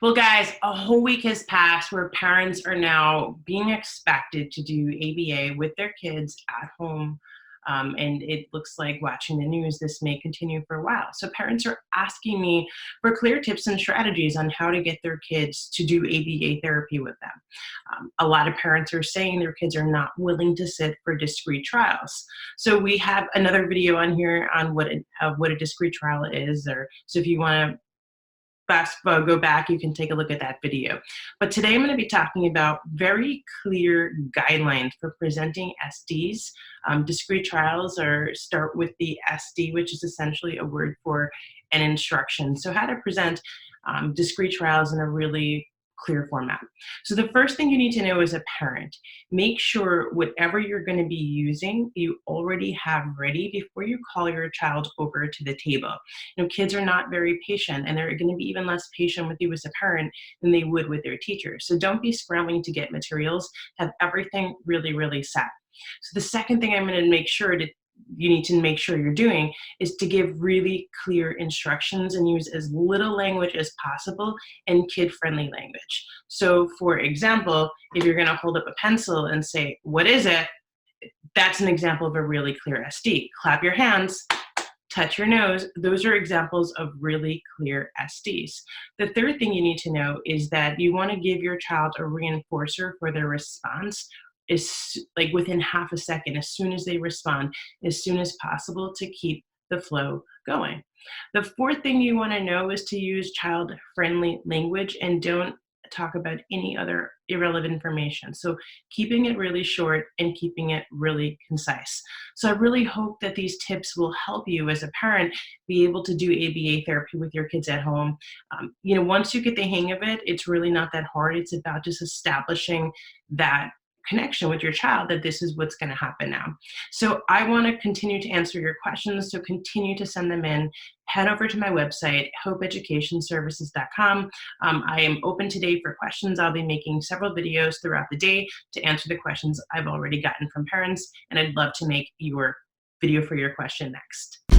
Well, guys, a whole week has passed where parents are now being expected to do ABA with their kids at home. And it looks like watching the news, this may continue for a while. So parents are asking me for clear tips and strategies on how to get their kids to do ABA therapy with them. A lot of parents are saying their kids are not willing to sit for discrete trials. So we have another video on here on what a discrete trial is. So if you want to go back, you can take a look at that video. But today I'm going to be talking about very clear guidelines for presenting SDs. Discrete trials start with the SD, which is essentially a word for an instruction. So how to present discrete trials in a really clear format. So the first thing you need to know as a parent, make sure whatever you're going to be using, you already have ready before you call your child over to the table. Kids are not very patient, and they're going to be even less patient with you as a parent than they would with their teachers. So don't be scrambling to get materials. Have everything really, really set. So the second thing I'm going to make sure you need to make sure you're doing is to give really clear instructions and use as little language as possible and kid-friendly language. So for example, if you're going to hold up a pencil and say, "What is it?" That's an example of a really clear SD. Clap your hands, touch your nose. Those are examples of really clear SDs. The third thing you need to know is that you want to give your child a reinforcer for their response is like within half a second, as soon as they respond, as soon as possible, to keep the flow going. The fourth thing you want to know is to use child-friendly language and don't talk about any other irrelevant information. So keeping it really short and keeping it really concise. So I really hope that these tips will help you as a parent be able to do ABA therapy with your kids at home. Once you get the hang of it, it's really not that hard. It's about just establishing that connection with your child that this is what's going to happen now. So I want to continue to answer your questions, so continue to send them in. Head over to my website, hopeeducationservices.com. I am open today for questions. I'll be making several videos throughout the day to answer the questions I've already gotten from parents, and I'd love to make your video for your question next.